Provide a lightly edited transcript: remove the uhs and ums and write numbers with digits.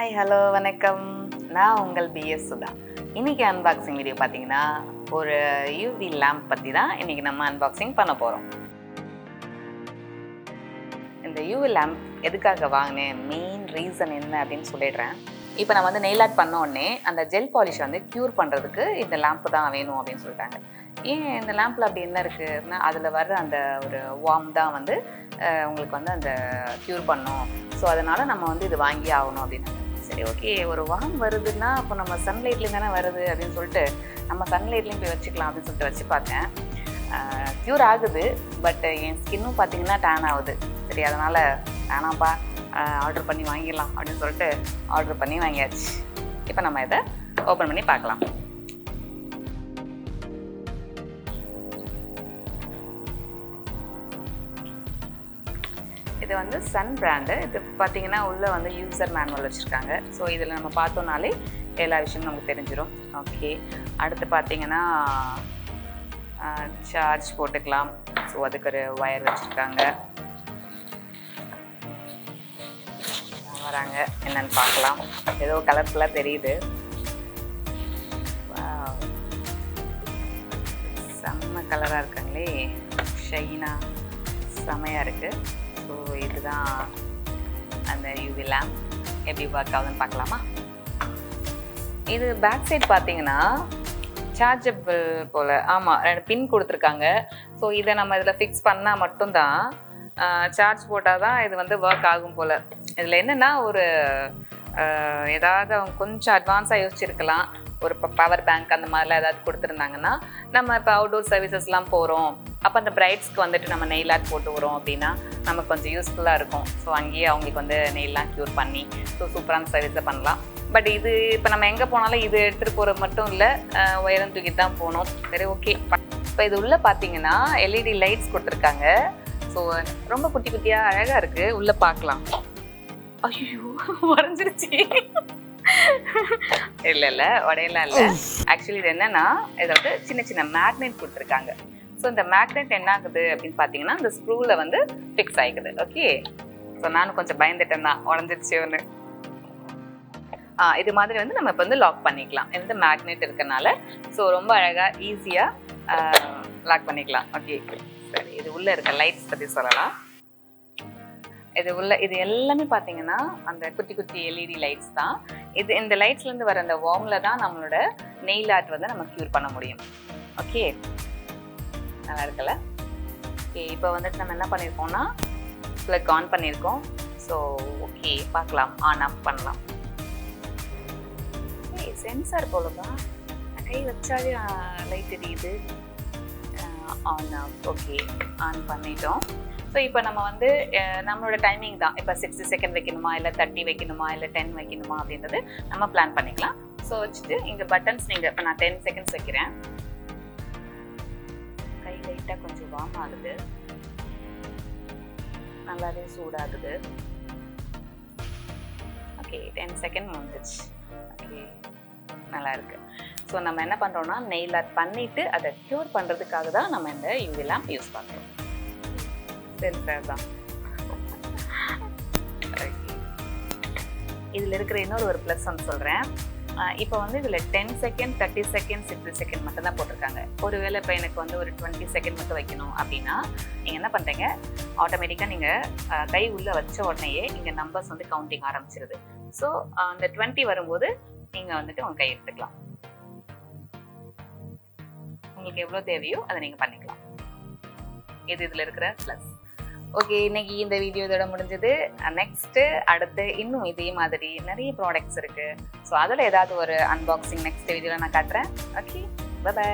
Hi hello வணக்கம். நான் உங்கள் பிஎஸ் சுதா. இன்றைக்கி அன்பாக்சிங் வீடியோ பார்த்தீங்கன்னா ஒரு யூவி லேம்ப் பற்றி தான் இன்றைக்கி நம்ம அன்பாக்சிங் பண்ண போகிறோம். இந்த யூவி லேம்ப் எதுக்காக வாங்கினேன், மெயின் ரீசன் என்ன அப்படின்னு சொல்லிடுறேன். இப்போ நான் வந்து நெயில் ஆர்ட் பண்ண உடனே அந்த ஜெல் பாலிஷ் வந்து க்யூர் பண்ணுறதுக்கு இந்த லேம்ப்பு தான் வேணும் அப்படின்னு சொல்லிட்டாங்க. ஏன் இந்த லேம்பில் அப்படி என்ன இருக்குதுன்னா, அதில் வர்ற அந்த ஒரு வார்ம் தான் வந்து உங்களுக்கு வந்து அந்த க்யூர் பண்ணும். ஸோ அதனால் நம்ம வந்து இது வாங்கி ஆகணும் அப்படின்னாங்க. சரி, ஓகே, ஒரு வார்ம் வருதுன்னா அப்போ நம்ம சன்லைட்லேயும் தானே வருது அப்படின்னு சொல்லிட்டு நம்ம சன்லைட்லேயும் போய் வச்சுக்கலாம் அப்படின்னு சொல்லிட்டு வச்சு பார்த்தேன். க்யூர் ஆகுது, பட் என் ஸ்கின்னும் பார்த்திங்கன்னா டேன் ஆகுது. சரி, அதனால் வேணாம்ப்பா, ஆர்டர் பண்ணி வாங்கிடலாம் அப்படின்னு சொல்லிட்டு ஆர்டர் பண்ணி வாங்கியாச்சு. இப்போ நம்ம இதை ஓப்பன் பண்ணி பார்க்கலாம். இது வந்து சன் பிராண்டு. இது பார்த்தீங்கன்னா உள்ளே வந்து யூசர் மேனுவல் வச்சுருக்காங்க. ஸோ இதில் நம்ம பார்த்தோம்னாலே எல்லா விஷயமும் நமக்கு தெரிஞ்சிடும். ஓகே, அடுத்து பார்த்தீங்கன்னா சார்ஜ் போட்டுக்கலாம். ஸோ அதுக்கு ஒரு ஒயர் வச்சுருக்காங்க. வராங்க, என்னன்னு பார்க்கலாம். ஏதோ கலர்ஃபுல்லாக தெரியுது. செம்ம கலராக இருக்காங்களே, ஷைனாக செமையாக இருக்குது. ஸோ இதுதான் அந்த யூவி லேம்ப். எப்படி ஒர்க் ஆகுதுன்னு பார்க்கலாமா? இது பேக் சைட் பார்த்தீங்கன்னா சார்ஜபிள் போல். ஆமாம், 2 பின் கொடுத்துருக்காங்க. ஸோ இதை நம்ம இதில் ஃபிக்ஸ் பண்ணால் மட்டும்தான் சார்ஜ் போட்டால் தான் இது வந்து ஒர்க் ஆகும் போல். இதில் என்னென்னா ஒரு ஏதாவது அவங்க கொஞ்சம் அட்வான்ஸாக யோசிச்சிருக்கலாம். ஒரு பவர் பேங்க் அந்த மாதிரிலாம் ஏதாவது கொடுத்துருந்தாங்கன்னா, நம்ம இப்போ அவுட்டோர் சர்வீசஸ்லாம் போகிறோம், அப்போ அந்த பிரைட்ஸ்க்கு வந்துட்டு நம்ம நெயில் ஆர்ட் போட்டு வரோம் அப்படின்னா நமக்கு கொஞ்சம் யூஸ்ஃபுல்லாக இருக்கும். ஸோ அங்கேயே அவங்களுக்கு வந்து நெயிலாம் க்யூர் பண்ணி ஸோ சூப்பரான சர்வீஸை பண்ணலாம். பட் இது இப்போ நம்ம எங்கே போனாலும் இது எடுத்துகிட்டு போகிறது மட்டும் இல்லை, ஒயரம் தூக்கிட்டு தான் போகணும். சரி, ஓகே. இப்போ இது உள்ளே பார்த்தீங்கன்னா எல்இடி லைட்ஸ் கொடுத்துருக்காங்க. ஸோ ரொம்ப குட்டி குட்டியாக அழகாக இருக்குது. உள்ளே பார்க்கலாம். ஐயோ, உடஞ்சிருச்சு. இல்லை உடையெல்லாம் இல்லை. ஆக்சுவலி இது என்னன்னா, இதை வந்து சின்ன சின்ன மேக்னெட் கொடுத்துருக்காங்க. ஸோ இந்த மேக்னெட் என்ன ஆகுது அப்படின்னு பார்த்தீங்கன்னா, இந்த ஸ்க்ரூவில் வந்து ஃபிக்ஸ் ஆகிக்குது. ஓகே, ஸோ நானும் கொஞ்சம் பயந்துட்டேன் தான், உடஞ்சிருச்சு ஒன்று. இது மாதிரி வந்து நம்ம இப்போ வந்து லாக் பண்ணிக்கலாம். இந்த மேக்னெட் இருக்கனால ஸோ ரொம்ப அழகாக ஈஸியாக லாக் பண்ணிக்கலாம். ஓகே, சரி. இது உள்ளே இருக்க லைட்ஸ் பற்றி சொல்லலாம். இது எல்லாமே பார்த்தீங்கன்னா அந்த குட்டி குட்டி எல்இடி லைட்ஸ் தான். இந்த லைட்ஸ்லேருந்து வர அந்த வார்மில் தான் நம்மளோட நெயில் ஆர்ட் வந்து நம்ம க்யூர் பண்ண முடியும். ஓகே, நல்லா இருக்குல்ல? ஓகே, இப்போ வந்துட்டு நம்ம என்ன பண்ணியிருக்கோம்னா ப்ளக் ஆன் பண்ணியிருக்கோம். ஸோ ஓகே, பார்க்கலாம், ஆன் ஆஃப் பண்ணலாம். சென்சார் போலப்பா, கை வச்சாலே லைட் எரியுது. On off. ஓகே, ஆன் பண்ணிட்டோம். ஸோ இப்போ நம்ம வந்து நம்மளோட டைமிங் தான். இப்போ 60 செகண்ட் வைக்கணுமா, இல்லை 30 வைக்கணுமா, இல்லை 10 வைக்கணுமா அப்படின்றது நம்ம பிளான் பண்ணிக்கலாம். ஸோ வச்சுட்டு இங்கே பட்டன்ஸ் நீங்கள் இப்போ நான் 10 செகண்ட்ஸ் வைக்கிறேன். கை லைட்டாக கொஞ்சம் வார்ம் ஆகுது, நல்லாவே சூடாகுது. ஓகே, 10 செகண்ட் முடிஞ்சிச்சு. ஓகே, நல்லா இருக்கு. ஸோ நம்ம என்ன பண்ணுறோம்னா நெயில் ஆர்ட் பண்ணிவிட்டு அதை க்யூர் பண்ணுறதுக்காக தான் நம்ம இந்த யூவி லேம்ப் யூஸ் பண்ணுறோம். சென்சார் தான். இதில் இருக்கிற இன்னொரு ஒரு ப்ளஸ் ஒன்று சொல்கிறேன். இப்போ வந்து இதில் 10 செகண்ட், 30 செகண்ட், 60 செகண்ட் மட்டும் தான் போட்டிருக்காங்க. ஒருவேளை இப்போ எனக்கு வந்து ஒரு 20 செகண்ட் மட்டும் வைக்கணும் அப்படின்னா நீங்கள் என்ன பண்ணுறீங்க, ஆட்டோமேட்டிக்காக நீங்கள் கை உள்ளே வச்ச உடனேயே இங்கே நம்பர்ஸ் வந்து கவுண்டிங் ஆரம்பிச்சிருது. ஸோ அந்த 20 வரும்போது நீங்கள் வந்துட்டு உங்கள் கை எடுத்துக்கலாம். உங்களுக்கு எவ்வளோ தேவையோ அதை நீங்கள் பண்ணிக்கலாம். இது இதில் இருக்கிற ப்ளஸ். ஓகே, இன்னைக்கு இந்த வீடியோ இதோட முடிஞ்சது. நெக்ஸ்ட்டு அடுத்து இன்னும் இதே மாதிரி நிறைய ப்ராடக்ட்ஸ் இருக்குது. ஸோ அதில் ஏதாவது ஒரு அன்பாக்சிங் நெக்ஸ்ட் வீடியோவில் நான் காட்டுறேன். Okay, by.